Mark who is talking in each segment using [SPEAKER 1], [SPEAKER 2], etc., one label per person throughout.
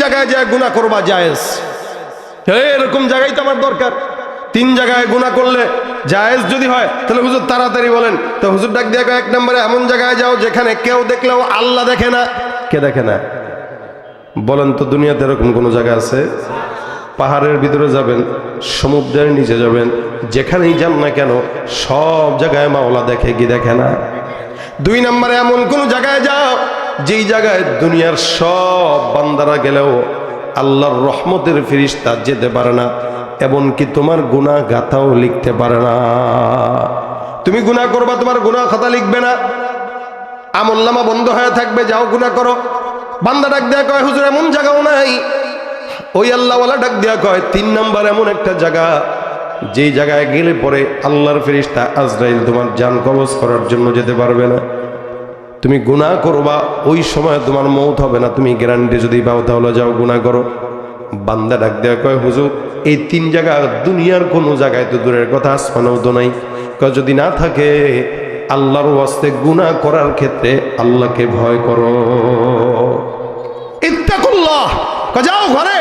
[SPEAKER 1] জায়গায় যায় গুনাহ করবা জায়েজ। এরকম জায়গায় তো আমার দরকার। 3 জায়গায় গুনাহ করলে জায়েজ যদি হয় তাহলে হুজুর তাড়াতাড়ি বলেন। তো হুজুর ডাক দিয়ে কয় 1 নম্বরে এমন জায়গায় যাও যেখানে কেউ দেখলেও আল্লাহ দেখে না। কে দেখে না বলেন তো? দুনিয়াতে এরকম কোনো জায়গা আছে? পাহাড়ের ভিতরে যাবেন, সমুদ্রের নিচে যাবেন, যেখানেই যান না কেন সব জায়গায় মাওলা দেখে কি দেখে না? 2 নম্বরে এমন কোন জায়গায় যাও যেই জায়গায় দুনিয়ার সব বান্দারা গেলেও আল্লাহর রহমতের ফেরেশতা যেতে পারে না, এমনকি তোমার গুনাহ গাথাও লিখতে পারে না। তুমি গুনাহ করবা, তোমার গুনাহ খাতা লিখবে না, আমলনামা বন্ধ হয়ে থাকবে। যাও গুনাহ করো। বান্দা ডাক দেয়া কয় হুজুর এমন জায়গাও নাই। ওই আল্লাহওয়ালা ডাক দেয়া কয় 3 নম্বর এমন একটা জায়গা যেই জায়গায় গেলে পরে আল্লাহর ফেরেশতা আজরাইল তোমার জান কবজ করার জন্য যেতে পারবে না। তুমি গুনাহ করবা, ওই সময় তোমার মওত হবে না, তুমি গ্যারান্টি যদি পাও তাহলে যাও গুনাহ করো। বান্দা ডাক দেয়া কয় হুজুর এই 3 জায়গা দুনিয়ার কোনো জায়গায় তো দূরের কথা, আসমানেও তো নাই। কয় যদি না থাকে আল্লাহর ওয়াস্তে গুনাহ করার ক্ষেত্রে আল্লাহকে ভয় করো। ইত্তাকুল্লাহ। যাও ঘরে,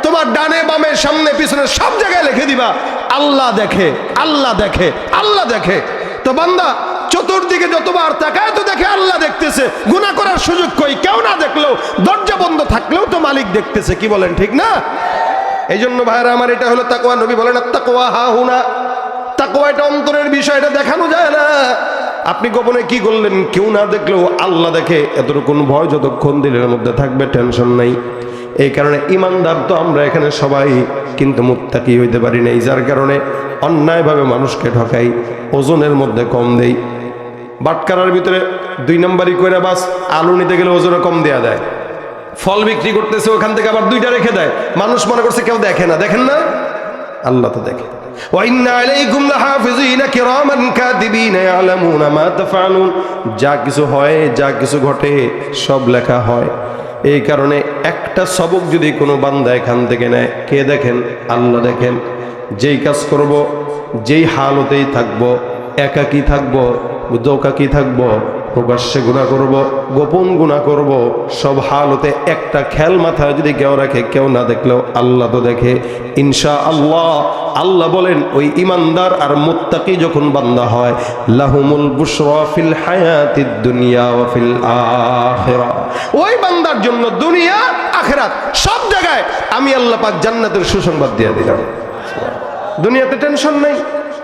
[SPEAKER 1] তোমার ডানে বামে সামনে পিছনে সব জায়গায় লিখে দিবা আল্লাহ দেখে, আল্লাহ দেখে, আল্লাহ দেখে। তো বান্দা চতুর্দিকে যতবার তাকায় তো দেখে আল্লাহ দেখতেছে। গুনাহ করার সুযোগ কই? কেউ না দেখলেও, দরজা বন্ধ থাকলেও তো মালিক দেখতেছে। কি বলেন ঠিক না? এই জন্য ভাইরা আমার, এটা হলো তাকওয়া। নবী বলেন তাকওয়া হাহুনা। তাকওয়া এটা অন্তরের বিষয়, এটা দেখানো যায় না। আপনি গোপনে কি করলেন কেউ না দেখলেও আল্লাহ দেখে, এতটুকু ভয় যতক্ষণ দিলের মধ্যে থাকবে টেনশন নাই। এই কারণে ইমানদার তো আমরা এখানে সবাই, কিন্তু মুত্তাকি হইতে পারি নাই, যার কারণে অন্যায়ভাবে মানুষকে ঠকাই, ওজনের মধ্যে কম দেই। বাটকারার ভিতরে 2 নম্বরই কইরা বাস আলু নিতে গেলে ওজনে কম দেয়া দেয়। ফল বিক্রি করতেছে, ওখান থেকে আবার 2টা রেখে দেয়। মানুষ মনে করছে কেউ দেখে না। দেখেন না? আল্লাহ তো দেখে। ওয়াইন্না আলাইকুম লাহাফিজিনা কিরামান কাতিবিনা ইয়ালামুনা মা তাফআলুন। যা কিছু হয়, যা কিছু ঘটে সব লেখা হয়। এই কারণে একটা সবক যদি কোনো বান্দা এখান থেকে নেয়, কে দেখেন? আল্লাহ দেখেন। যেই কাজ করব, যেই হালতেই থাকব, একাকী থাকব, দোকাকি থাকব, প্রকাশ্যে গুনাহ করব, গোপন গুনাহ করব, সব হালতে একটা খেয়াল মাথায় যদি কেউ রাখে, কেউ না দেখলেও আল্লাহ তো দেখে ইনশাআল্লাহ। আল্লাহ বলেন ওই ইমানদার আর মুত্তাকি যখন বান্দা হয়, লাহুমুল বুশরা ফিল হায়াতিদ দুনিয়া ওয়া ফিল আখিরাহ। ওই বান্দার জন্য দুনিয়া আখিরাত সব জায়গায় আমি আল্লাহ পাক জান্নাতের সুসংবাদ দিয়ে দিলাম। দুনিয়াতে টেনশন নাই,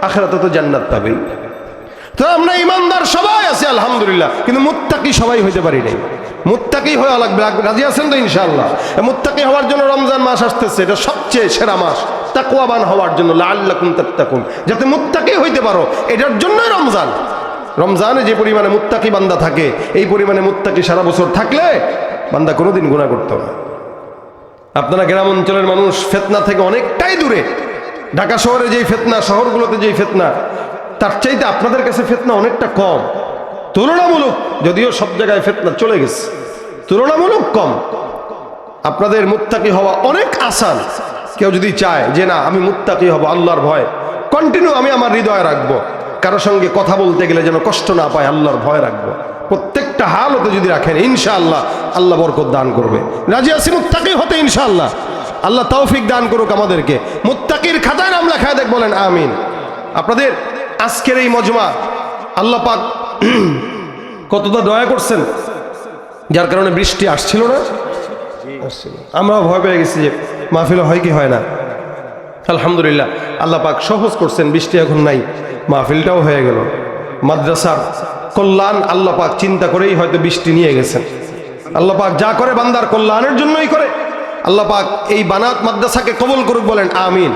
[SPEAKER 1] আখিরাতে তো জান্নাত পাবেই। তো আমরা ইমানদার সবাই আছি আলহামদুলিল্লাহ, কিন্তু মুত্তাকি সবাই হইতে পারি নাই। মুত্তাকি হওয়া লাগবে। রাজি আছেন তো ইনশাআল্লাহ? মুত্তাকি হওয়ার জন্য রমজান মাস আসতেছে, এটা সবচেয়ে সেরা মাস তাকওয়াবান হওয়ার জন্য, লাআল্লাকুম তাত্তাকুন, যাতে মুত্তাকি হইতে পারো, এটার জন্যই রমজান। রমজানে যে পরিমাণে মুত্তাকি বান্দা থাকে, এই পরিমাণে মুত্তাকি সারা বছর থাকলে বান্দা কোনোদিন গুনাহ করতো না। আপনারা গ্রাম অঞ্চলের মানুষ, ফিতনা থেকে অনেকটাই দূরে। ঢাকা শহরে যেই ফিতনা, শহরগুলোতে যেই ফিতনা, তার চাইতে আপনাদের কাছে ফিতনা অনেকটা কম তুলনামূলক। যদিও সব জায়গায় ফিতনা চলে গেছে, তুলনামূলক কম। আপনাদের মুত্তাকি হওয়া অনেক আসান। কেউ যদি চায় যে না আমি মুত্তাকি হব, আল্লাহর ভয় কন্টিনিউ আমি আমার হৃদয়ে রাখবো, কারো সঙ্গে কথা বলতে গেলে যেন কষ্ট না পায়, আল্লাহর ভয় রাখবো, প্রত্যেকটা হালতে যদি রাখেন ইনশাআল্লাহ আল্লাহ বরকত দান করবে। রাজি আছি মুত্তাকি হতে ইনশাআল্লাহ? আল্লাহ তৌফিক দান করুক আমাদেরকে। মুত্তাকির খাতায় নাম লেখায় দেখ, বলেন আমিন। আপনাদের আজকের এই মজমা আল্লাহ পাক কতটা দয়া করছেন, যার কারণে বৃষ্টি আসছিল না। আমরাও ভয় পেয়ে গেছি যে মাহফিল হয় কি হয় না। আলহামদুলিল্লাহ আল্লাহ পাক সহজ করছেন, বৃষ্টি এখন নাই, মাহফিলটাও হয়ে গেল। মাদ্রাসার কল্যাণ আল্লাহ পাক চিন্তা করেই হয়তো বৃষ্টি নিয়ে গেছেন। আল্লাহ পাক যা করে বান্দার কল্যাণের জন্যই করে। আল্লাহ পাক এই বানাত মাদ্রাসাকে কবুল করুক, বলেন আমিন।